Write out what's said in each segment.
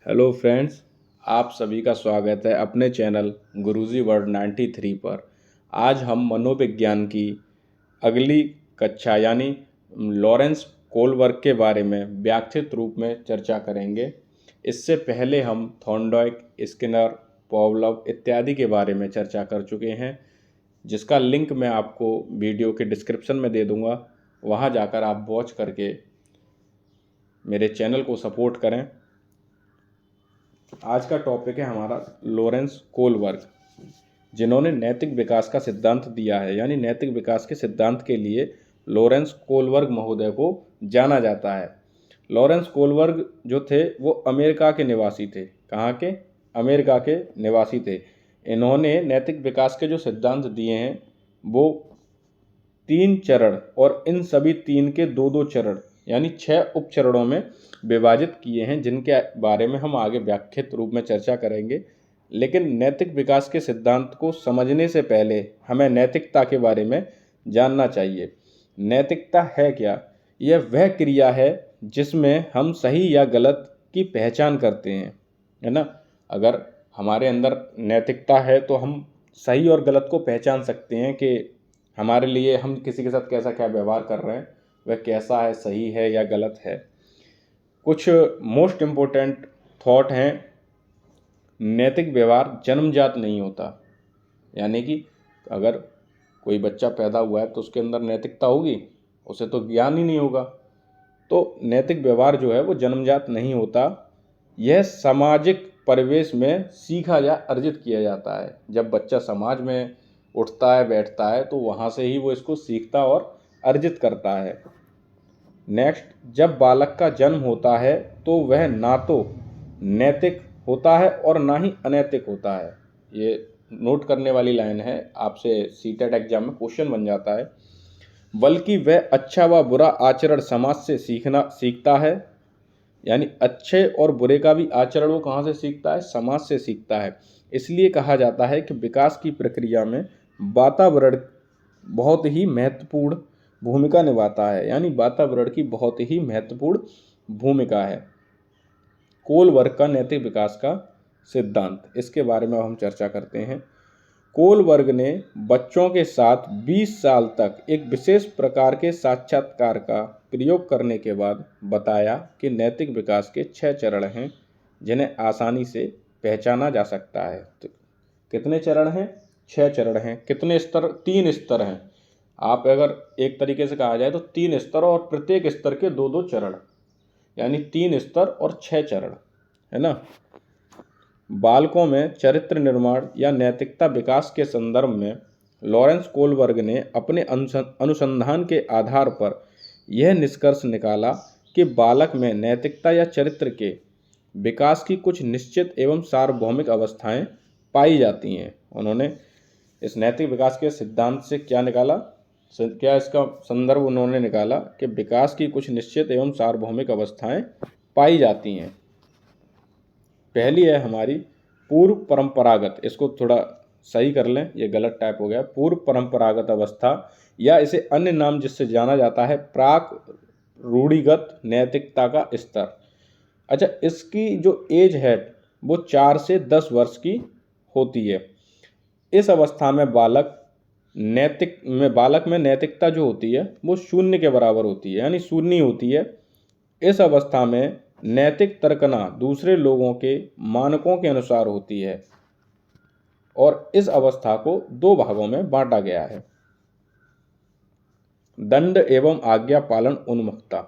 Hello friends, आप सभी का स्वागत है अपने चैनल गुरुजी वर्ल्ड 93 पर। आज हम मनोविज्ञान की अगली कक्षा यानी लॉरेंस कोलबर्ग के बारे में व्याख्यात रूप में चर्चा करेंगे। इससे पहले हम थॉर्नडाइक, स्किनर, पावलोव इत्यादि के बारे में चर्चा कर चुके हैं, जिसका लिंक मैं आपको वीडियो के डिस्क्रिप्शन में दे दूंगा। वहां जाकर आप वॉच करके मेरे चैनल को सपोर्ट करें। आज का टॉपिक है हमारा लॉरेंस कोलबर्ग, जिन्होंने नैतिक विकास का सिद्धांत दिया है। यानी नैतिक विकास के सिद्धांत के लिए लॉरेंस कोलबर्ग महोदय को जाना जाता है। लॉरेंस कोलबर्ग जो थे वो अमेरिका के निवासी थे। कहाँ के? अमेरिका के निवासी थे। इन्होंने नैतिक विकास के जो सिद्धांत दिए हैं वो 3 चरण और इन सभी 3 के 2-2 चरण यानी 6 उपचरणों में विभाजित किए हैं, जिनके बारे में हम आगे व्याख्यात रूप में चर्चा करेंगे। लेकिन नैतिक विकास के सिद्धांत को समझने से पहले हमें नैतिकता के बारे में जानना चाहिए। नैतिकता है क्या? यह वह क्रिया है जिसमें हम सही या गलत की पहचान करते हैं, है ना। अगर हमारे अंदर नैतिकता है तो हम सही और गलत को पहचान सकते हैं कि हमारे लिए हम किसी के साथ कैसा क्या व्यवहार कर रहे हैं, वह कैसा है, सही है या गलत है। कुछ मोस्ट इम्पोर्टेंट थॉट हैं। नैतिक व्यवहार जन्मजात नहीं होता। यानी कि अगर कोई बच्चा पैदा हुआ है तो उसके अंदर नैतिकता होगी? उसे तो ज्ञान ही नहीं होगा। तो नैतिक व्यवहार जो है वो जन्मजात नहीं होता। यह सामाजिक परिवेश में सीखा या अर्जित किया जाता है। जब बच्चा समाज में उठता है, बैठता है, तो वहाँ से ही वो इसको सीखता और अर्जित करता है। नेक्स्ट, जब बालक का जन्म होता है तो वह ना तो नैतिक होता है और ना ही अनैतिक होता है। ये नोट करने वाली लाइन है, आपसे सीटेट एग्जाम में क्वेश्चन बन जाता है। बल्कि वह अच्छा व बुरा आचरण समाज से सीखता है। यानी अच्छे और बुरे का भी आचरण वो कहाँ से सीखता है? समाज से सीखता है। इसलिए कहा जाता है कि विकास की प्रक्रिया में वातावरण बहुत ही महत्वपूर्ण भूमिका निभाता है। यानी वातावरण की बहुत ही महत्वपूर्ण भूमिका है। कोलबर्ग का नैतिक विकास का सिद्धांत, इसके बारे में हम चर्चा करते हैं। कोलबर्ग ने बच्चों के साथ 20 साल तक एक विशेष प्रकार के साक्षात्कार का प्रयोग करने के बाद बताया कि नैतिक विकास के 6 चरण हैं, जिन्हें आसानी से पहचाना जा सकता है। तो कितने चरण हैं? 6 चरण हैं। कितने स्तर? 3 स्तर हैं। आप अगर एक तरीके से कहा जाए तो 3 स्तर और प्रत्येक स्तर के 2-2 चरण, यानी 3 स्तर और 6 चरण, है ना। बालकों में चरित्र निर्माण या नैतिकता विकास के संदर्भ में लॉरेंस कोलबर्ग ने अपने अनुसंधान के आधार पर यह निष्कर्ष निकाला कि बालक में नैतिकता या चरित्र के विकास की कुछ निश्चित एवं सार्वभौमिक अवस्थाएं पाई जाती हैं। उन्होंने इस नैतिक विकास के सिद्धांत से क्या निकाला? क्या इसका संदर्भ उन्होंने निकाला कि विकास की कुछ निश्चित एवं सार्वभौमिक अवस्थाएं पाई जाती हैं। पहली है हमारी पूर्व परंपरागत। इसको थोड़ा सही कर लें, ये गलत टाइप हो गया। पूर्व परंपरागत अवस्था, या इसे अन्य नाम जिससे जाना जाता है प्राक रूढ़िगत नैतिकता का स्तर। अच्छा, इसकी जो एज है वो 4 से 10 वर्ष की होती है। इस अवस्था में बालक में नैतिकता जो होती है वो 0 के बराबर होती है, यानी शून्य होती है। इस अवस्था में नैतिक तर्कना दूसरे लोगों के मानकों के अनुसार होती है और इस अवस्था को 2 भागों में बांटा गया है। दंड एवं आज्ञा पालन उन्मुखता।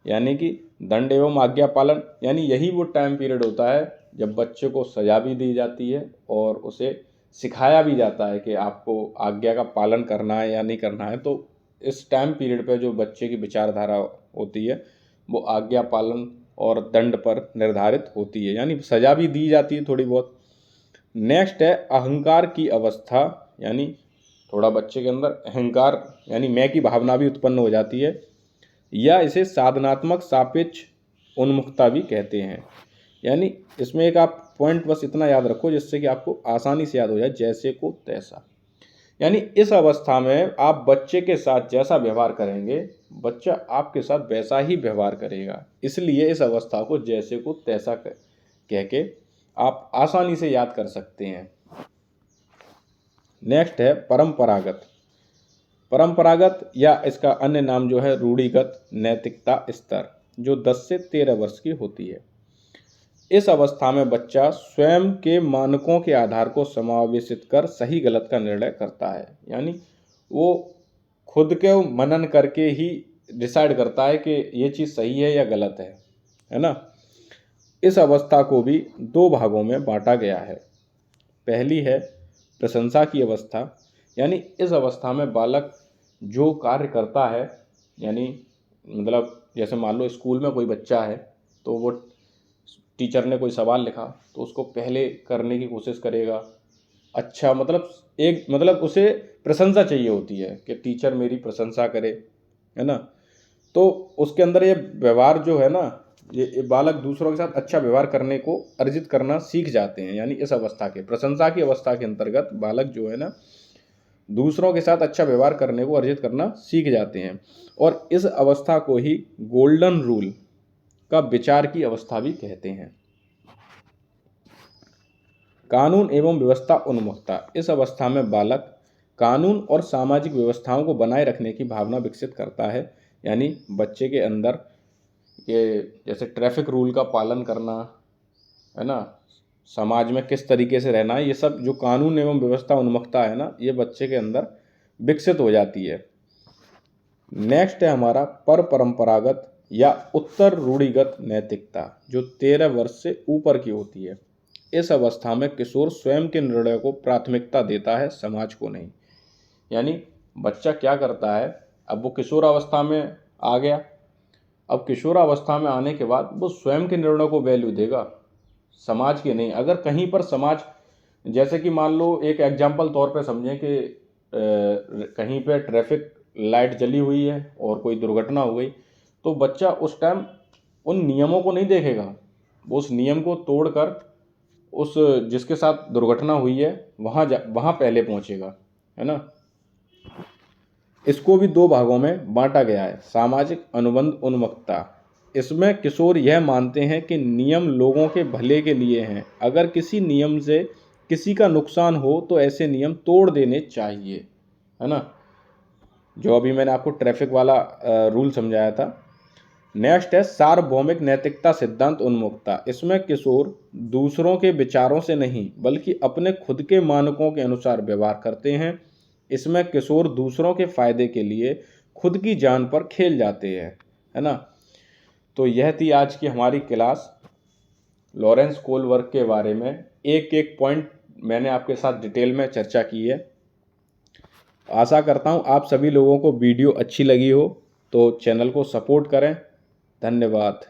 यानी कि दंड एवं आज्ञा पालन, यानी यही वो टाइम पीरियड होता है जब बच्चे को सजा भी दी जाती है और उसे सिखाया भी जाता है कि आपको आज्ञा का पालन करना है या नहीं करना है। तो इस टाइम पीरियड पे जो बच्चे की विचारधारा होती है वो आज्ञा पालन और दंड पर निर्धारित होती है, यानी सजा भी दी जाती है थोड़ी बहुत। नेक्स्ट है अहंकार की अवस्था। यानी थोड़ा बच्चे के अंदर अहंकार यानी मैं की भावना भी उत्पन्न हो जाती है, या इसे साधनात्मक सापेक्ष उन्मुखता भी कहते हैं। यानी इसमें एक आप पॉइंट बस इतना याद रखो जिससे कि आपको आसानी से याद हो जाए, जैसे को तैसा। यानी इस अवस्था में आप बच्चे के साथ जैसा व्यवहार करेंगे, बच्चा आपके साथ वैसा ही व्यवहार करेगा। इसलिए इस अवस्था को जैसे को तैसा कह के आप आसानी से याद कर सकते हैं। नेक्स्ट है परंपरागत। परंपरागत या इसका अन्य नाम जो है रूढ़िगत नैतिकता स्तर, जो 10 से 13 वर्ष की होती है। इस अवस्था में बच्चा स्वयं के मानकों के आधार को समावेशित कर सही गलत का निर्णय करता है, यानी वो खुद के मनन करके ही डिसाइड करता है कि ये चीज़ सही है या गलत है ना। इस अवस्था को भी 2 भागों में बांटा गया है। पहली है प्रशंसा की अवस्था, यानी इस अवस्था में बालक जो कार्य करता है, यानी मतलब जैसे मान लो स्कूल में कोई बच्चा है तो वो टीचर ने कोई सवाल लिखा तो उसको पहले करने की कोशिश करेगा। अच्छा मतलब उसे प्रशंसा चाहिए होती है कि टीचर मेरी प्रशंसा करे, है ना। तो उसके अंदर ये व्यवहार जो है ना, ये बालक दूसरों के साथ अच्छा व्यवहार करने को अर्जित करना सीख जाते हैं। यानी इस अवस्था के प्रशंसा की अवस्था के अंतर्गत बालक जो है ना दूसरों के साथ अच्छा व्यवहार करने को अर्जित करना सीख जाते हैं। और इस अवस्था को ही गोल्डन रूल का विचार की अवस्था भी कहते हैं। कानून एवं व्यवस्था उन्मुखता। इस अवस्था में बालक कानून और सामाजिक व्यवस्थाओं को बनाए रखने की भावना विकसित करता है। यानी बच्चे के अंदर ये जैसे ट्रैफिक रूल का पालन करना, है ना, समाज में किस तरीके से रहना है, ये सब जो कानून एवं व्यवस्था उन्मुखता है ना, ये बच्चे के अंदर विकसित हो जाती है। नेक्स्ट है हमारा पर परंपरागत या उत्तर रूढ़िगत नैतिकता, जो 13 वर्ष से ऊपर की होती है। इस अवस्था में किशोर स्वयं के निर्णय को प्राथमिकता देता है, समाज को नहीं। यानी बच्चा क्या करता है, अब वो किशोरावस्था में आ गया, अब किशोरावस्था में आने के बाद वो स्वयं के निर्णय को वैल्यू देगा, समाज के नहीं। अगर कहीं पर समाज, जैसे कि मान लो एक एग्जाम्पल तौर पे समझें कि कहीं पे ट्रैफिक लाइट जली हुई है और कोई दुर्घटना हो गई, तो बच्चा उस टाइम उन नियमों को नहीं देखेगा, वो उस नियम को तोड़कर उस जिसके साथ दुर्घटना हुई है वहाँ पहले पहुँचेगा, है ना। इसको भी 2 भागों में बांटा गया है। सामाजिक अनुबंध उन्मुखता, इसमें किशोर यह मानते हैं कि नियम लोगों के भले के लिए हैं, अगर किसी नियम से किसी का नुकसान हो तो ऐसे नियम तोड़ देने चाहिए, है ना, जो अभी मैंने आपको ट्रैफिक वाला रूल समझाया था। नेक्स्ट है सार्वभौमिक नैतिकता सिद्धांत उन्मुखता। इसमें किशोर दूसरों के विचारों से नहीं बल्कि अपने खुद के मानकों के अनुसार व्यवहार करते हैं। इसमें किशोर दूसरों के फायदे के लिए खुद की जान पर खेल जाते हैं, है ना। तो यह थी आज की हमारी क्लास, लॉरेंस कोलबर्ग के बारे में। एक एक पॉइंट मैंने आपके साथ डिटेल में चर्चा की है। आशा करता हूँ आप सभी लोगों को वीडियो अच्छी लगी हो, तो चैनल को सपोर्ट करें। धन्यवाद।